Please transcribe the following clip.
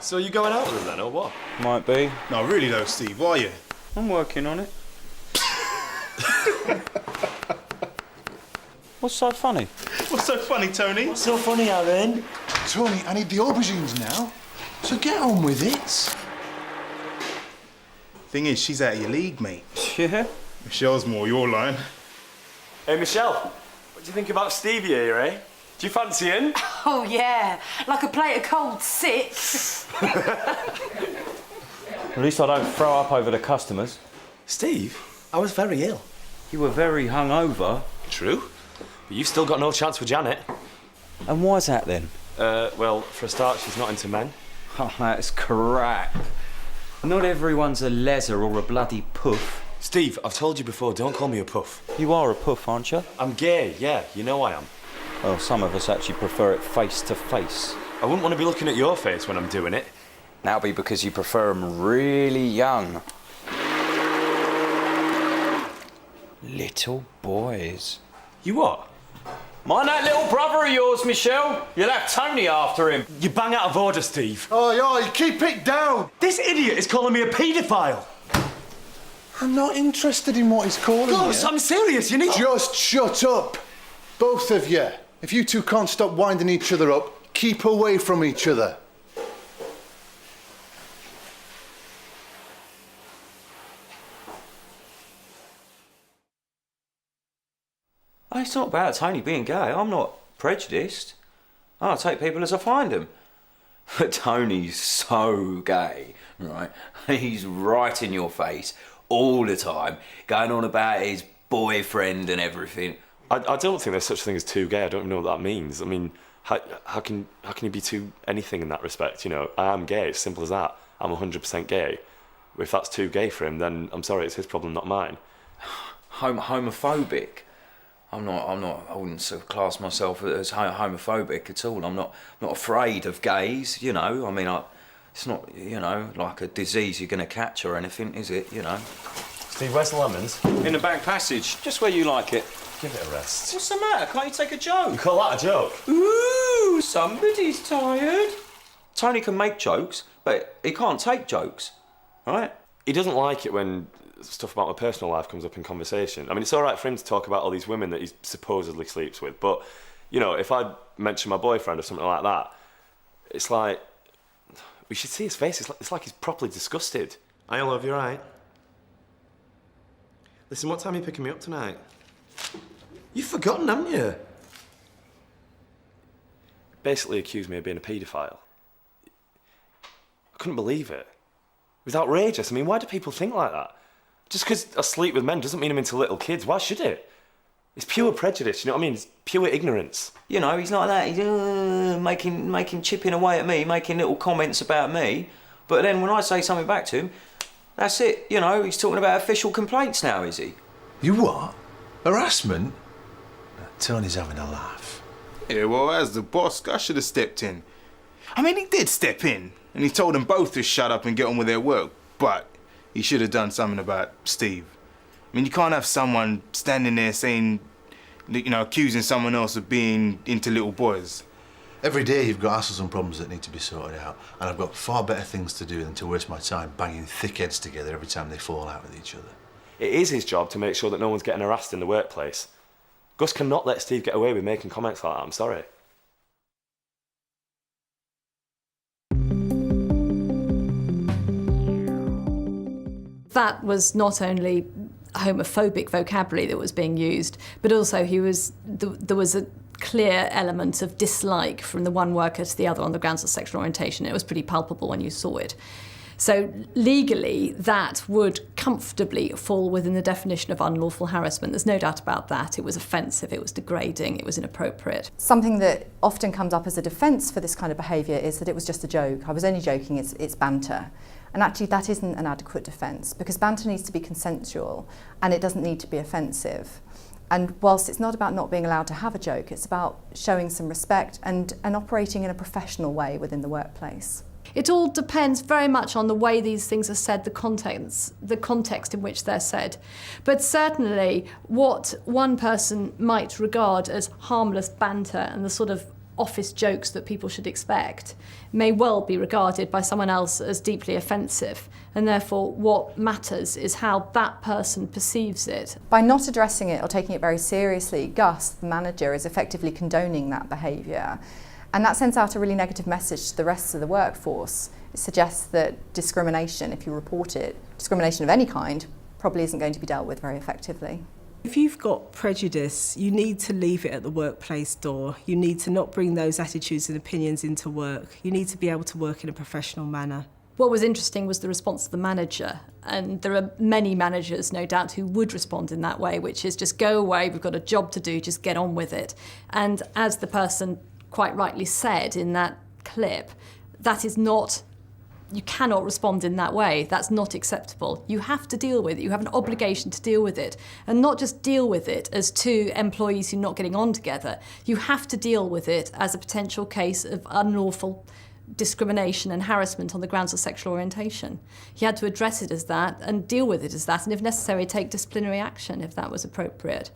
So you going out with him then, or what? Might be. No, really though, Steve, why are you? I'm working on it. What's so funny? What's so funny, Tony? What's so funny, Aaron? Tony, I need the aubergines now, so get on with it. Thing is, she's out of your league, mate. Yeah? Michelle's more your line. Hey, Michelle, what do you think about Stevie here, eh? Do you fancy him? Oh, yeah. Like a plate of cold sits. At least I don't throw up over the customers. Steve, I was very ill. You were very hungover. True. But you've still got no chance with Janet. And why's that then? Well, for a start, she's not into men. Oh, that's crap. Not everyone's a leather or a bloody puff. Steve, I've told you before, don't call me a puff. You are a puff, aren't you? I'm gay, yeah, you know I am. Well, some of us actually prefer it face to face. I wouldn't want to be looking at your face when I'm doing it. That'll be because you prefer them really young. Little boys. You what? Mind that little brother of yours, Michelle? You'll have Tony after him. You bang out of order, Steve. Oi, keep it down. This idiot is calling me a paedophile. I'm not interested in what he's calling Gus, you. I'm serious, you need to... Just shut up, both of you. If you two can't stop winding each other up, keep away from each other. Oh, it's not about Tony being gay. I'm not prejudiced. I'll take people as I find them. But Tony's so gay, right? He's right in your face all the time, going on about his boyfriend and everything. I don't think there's such a thing as too gay. I don't even know what that means. I mean, how can you be too anything in that respect? You know, I am gay. It's simple as that. I'm 100% gay. If that's too gay for him, then I'm sorry, it's his problem, not mine. Homophobic. I wouldn't sort of class myself as homophobic at all. I'm not afraid of gays, you know. I mean, it's not, you know, like a disease you're going to catch or anything, is it, you know? Steve, where's the lemons? In the back passage, just where you like it. Give it a rest. What's the matter? Can't you take a joke? You call that a joke? Ooh, somebody's tired. Tony can make jokes, but he can't take jokes, right? He doesn't like it when stuff about my personal life comes up in conversation. I mean, it's all right for him to talk about all these women that he supposedly sleeps with, but, you know, if I mention my boyfriend or something like that, it's like, we should see his face. It's like he's properly disgusted. Hi, love, you right? Listen, what time are you picking me up tonight? You've forgotten, haven't you? Basically accused me of being a paedophile. I couldn't believe it. It was outrageous. I mean, why do people think like that? Just because I sleep with men doesn't mean I'm into little kids. Why should it? It's pure prejudice, you know what I mean? It's pure ignorance. You know, he's like that. He's chipping away at me, making little comments about me. But then when I say something back to him, that's it. You know, he's talking about official complaints now, is he? You what? Harassment? Tony's having a laugh. Yeah, well, as the boss, I should have stepped in. I mean, he did step in, and he told them both to shut up and get on with their work, but he should have done something about Steve. I mean, you can't have someone standing there saying, you know, accusing someone else of being into little boys. Every day you've got hassles and problems that need to be sorted out, and I've got far better things to do than to waste my time banging thick heads together every time they fall out with each other. It is his job to make sure that no one's getting harassed in the workplace. Gus cannot let Steve get away with making comments like that, I'm sorry. That was not only homophobic vocabulary that was being used, but also there was a clear element of dislike from the one worker to the other on the grounds of sexual orientation. It was pretty palpable when you saw it. So legally, that would comfortably fall within the definition of unlawful harassment. There's no doubt about that. It was offensive, it was degrading, it was inappropriate. Something that often comes up as a defence for this kind of behaviour is that it was just a joke. I was only joking, it's banter. And actually that isn't an adequate defence, because banter needs to be consensual and it doesn't need to be offensive. And whilst it's not about not being allowed to have a joke, it's about showing some respect and operating in a professional way within the workplace. It all depends very much on the way these things are said, the context in which they're said. But certainly what one person might regard as harmless banter and the sort of office jokes that people should expect may well be regarded by someone else as deeply offensive, and therefore what matters is how that person perceives it. By not addressing it or taking it very seriously, GUS, the manager, is effectively condoning that behaviour, and that sends out a really negative message to the rest of the workforce. It suggests that discrimination, if you report it, discrimination of any kind, probably isn't going to be dealt with very effectively. If you've got prejudice, you need to leave it at the workplace door. You need to not bring those attitudes and opinions into work. You need to be able to work in a professional manner. What was interesting was the response of the manager, and there are many managers, no doubt, who would respond in that way, which is just go away, we've got a job to do, just get on with it. And as the person quite rightly said in that clip, that is not, you cannot respond in that way. That's not acceptable. You have to deal with it. You have an obligation to deal with it. And not just deal with it as two employees who are not getting on together. You have to deal with it as a potential case of unlawful discrimination and harassment on the grounds of sexual orientation. He had to address it as that and deal with it as that, and if necessary, take disciplinary action if that was appropriate.